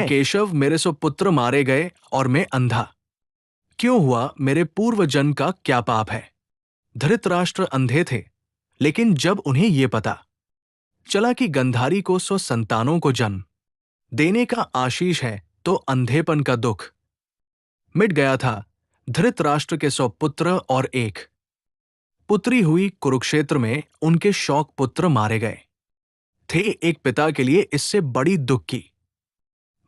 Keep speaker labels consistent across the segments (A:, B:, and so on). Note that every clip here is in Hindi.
A: है?
B: केशव, मेरे सो पुत्र मारे गए और मैं अंधा। क्यों हुआ? मेरे पूर्व जन्म का क्या पाप है? धृतराष्ट्र अंधे थे, लेकिन जब उन्हें यह पता चला कि गंधारी को 100 संतानों को जन्म देने का आशीष है, तो अंधेपन का दुख मिट गया था। धृतराष्ट्र के 100 पुत्र और एक पुत्री हुई। कुरुक्षेत्र में उनके शौक पुत्र मारे गए थे। एक पिता के लिए इससे बड़ी दुख की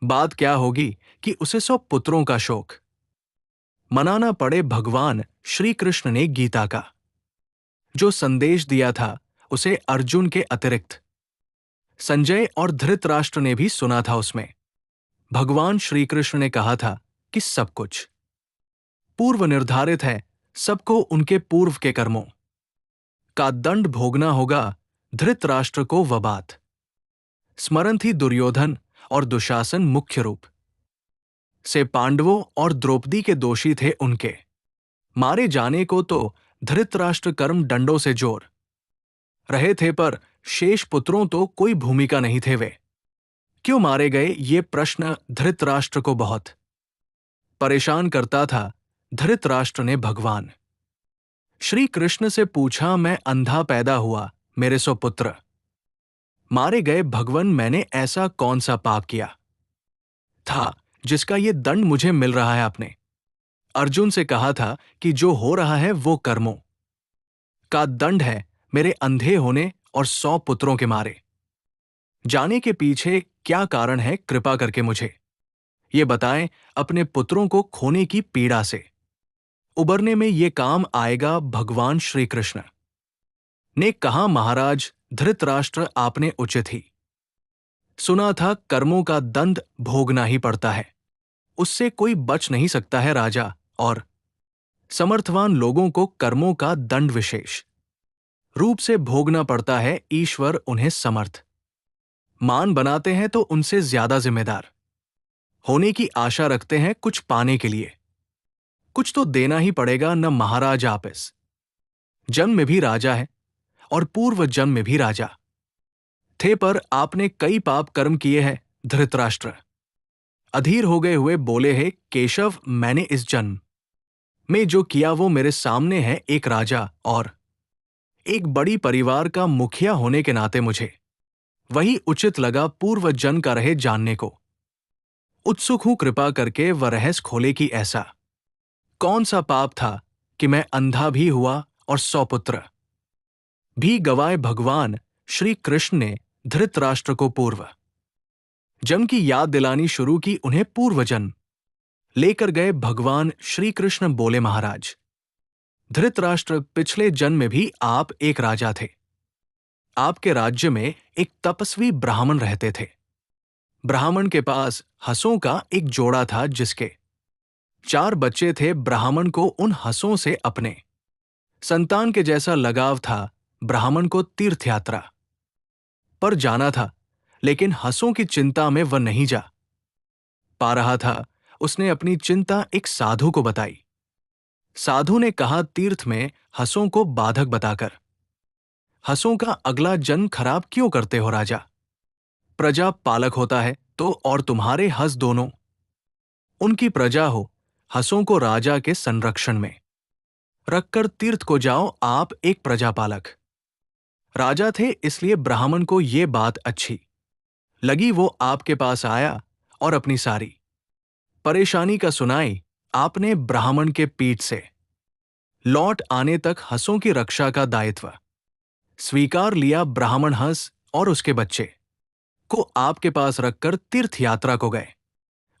B: बात क्या होगी कि उसे 100 पुत्रों का शोक मनाना पड़े। भगवान श्री कृष्ण ने गीता का जो संदेश दिया था, उसे अर्जुन के अतिरिक्त संजय और धृतराष्ट्र ने भी सुना था। उसमें भगवान श्री कृष्ण ने कहा था कि सब कुछ पूर्व निर्धारित है, सबको उनके पूर्व के कर्मों का दंड भोगना होगा। धृतराष्ट्र को वह बात स्मरण थी। दुर्योधन और दुशासन मुख्य रूप से पांडवों और द्रौपदी के दोषी थे। उनके मारे जाने को तो धृतराष्ट्र कर्म दंडों से जोर रहे थे, पर शेष पुत्रों तो कोई भूमिका नहीं थे। वे क्यों मारे गए, ये प्रश्न धृतराष्ट्र को बहुत परेशान करता था। धृतराष्ट्र ने भगवान श्री कृष्ण से पूछा, मैं अंधा पैदा हुआ, मेरे 100 पुत्र मारे गए। भगवन, मैंने ऐसा कौन सा पाप किया था जिसका ये दंड मुझे मिल रहा है? आपने अर्जुन से कहा था कि जो हो रहा है वो कर्मों का दंड है। मेरे अंधे होने और 100 पुत्रों के मारे जाने के पीछे क्या कारण है? कृपा करके मुझे ये बताएं। अपने पुत्रों को खोने की पीड़ा से उबरने में ये काम आएगा। भगवान श्री कृष्ण ने कहा, महाराज धृतराष्ट्र, आपने उचित ही सुना था। कर्मों का दंड भोगना ही पड़ता है, उससे कोई बच नहीं सकता है। राजा और समर्थवान लोगों को कर्मों का दंड विशेष रूप से भोगना पड़ता है। ईश्वर उन्हें समर्थ मान बनाते हैं तो उनसे ज्यादा जिम्मेदार होने की आशा रखते हैं। कुछ पाने के लिए कुछ तो देना ही पड़ेगा। न महाराज आप इस जन्म में भी राजा है और पूर्व जन्म में भी राजा थे, पर आपने कई पाप कर्म किए हैं। धृतराष्ट्र अधीर हो गए हुए बोले हैं, केशव, मैंने इस जन्म में जो किया वो मेरे सामने है। एक राजा और एक बड़ी परिवार का मुखिया होने के नाते मुझे वही उचित लगा। पूर्व जन्म का रहे जानने को उत्सुक हूं। कृपा करके वह रहस्य खोले कि ऐसा कौन सा पाप था कि मैं अंधा भी हुआ और 100 पुत्र भी गवाए। भगवान श्री कृष्ण ने धृतराष्ट्र को पूर्व जन्म की याद दिलानी शुरू की। उन्हें पूर्व जन्म लेकर गए। भगवान श्री कृष्ण बोले, महाराज धृतराष्ट्र, पिछले जन्म में भी आप एक राजा थे। आपके राज्य में एक तपस्वी ब्राह्मण रहते थे। ब्राह्मण के पास हंसों का एक जोड़ा था, जिसके 4 बच्चे थे। ब्राह्मण को उन हंसों से अपने संतान के जैसा लगाव था। ब्राह्मण को तीर्थ यात्रा पर जाना था, लेकिन हंसों की चिंता में वह नहीं जा पा रहा था। उसने अपनी चिंता एक साधु को बताई। साधु ने कहा, तीर्थ में हंसों को बाधक बताकर हंसों का अगला जन्म खराब क्यों करते हो राजा? प्रजा पालक होता है तो, और तुम्हारे हंस दोनों उनकी प्रजा हो। हंसों को राजा के संरक्षण में रखकर तीर्थ को जाओ। आप एक प्रजापालक राजा थे, इसलिए ब्राह्मण को ये बात अच्छी लगी। वो आपके पास आया और अपनी सारी परेशानी का सुनाई। आपने ब्राह्मण के पीठ से लौट आने तक हंसों की रक्षा का दायित्व स्वीकार लिया। ब्राह्मण हंस और उसके बच्चे को आपके पास रखकर तीर्थ यात्रा को गए।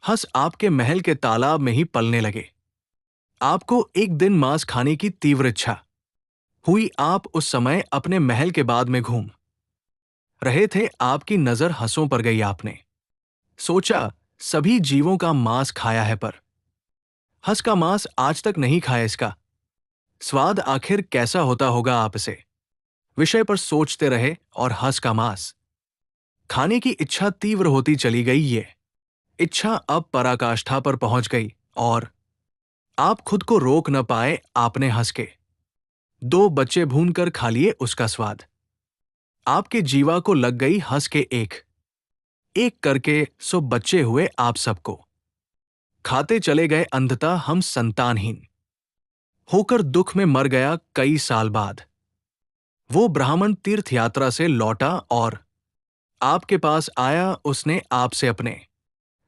B: हंस आपके महल के तालाब में ही पलने लगे। आपको एक दिन मांस खाने की तीव्र इच्छा हुई। आप उस समय अपने महल के बाद में घूम रहे थे। आपकी नजर हंसों पर गई। आपने सोचा, सभी जीवों का मांस खाया है, पर हंस का मांस आज तक नहीं खाया। इसका स्वाद आखिर कैसा होता होगा? आप इसे विषय पर सोचते रहे और हंस का मांस खाने की इच्छा तीव्र होती चली गई। ये इच्छा अब पराकाष्ठा पर पहुंच गई और आप खुद को रोक न पाए। आपने हंस के 2 बच्चे भूनकर खा लिए। उसका स्वाद आपके जीवा को लग गई। हंस के एक एक करके सो बच्चे हुए आप सबको। खाते चले गए अंधता हम संतानहीन, होकर दुख में मर गया कई साल बाद। वो ब्राह्मण तीर्थ यात्रा से लौटा और आपके पास आया, उसने आपसे अपने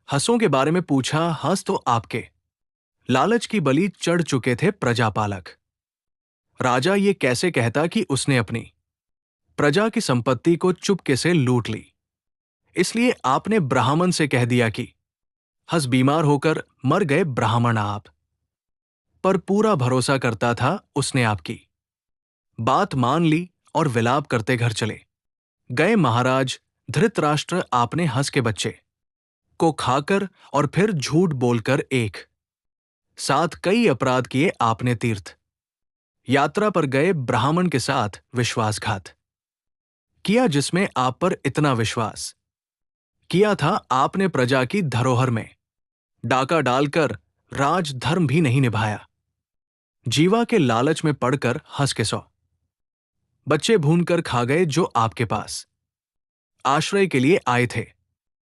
B: हंसों के बारे में पूछा। हंस तो आपके लालच की बलि चढ़ चुके थे प्रजापालक। राजा ये कैसे कहता कि उसने अपनी प्रजा की संपत्ति को चुपके से लूट ली। इसलिए आपने ब्राह्मण से कह दिया कि हंस बीमार होकर मर गए ब्राह्मण आप। पर पूरा भरोसा करता था उसने आपकी बात मान ली और विलाप करते घर चले गए महाराज धृतराष्ट्र। आपने हंस के बच्चे को खाकर और फिर झूठ बोलकर एक साथ कई अपराध किए आपने। तीर्थ यात्रा पर गए ब्राह्मण के साथ विश्वासघात किया, जिसमें आप पर इतना विश्वास किया था आपने प्रजा की धरोहर में डाका डालकर राजधर्म भी नहीं निभाया। जीवा के लालच में पड़कर हंस के 100 बच्चे भून कर खा गए जो आपके पास आश्रय के लिए आए थे।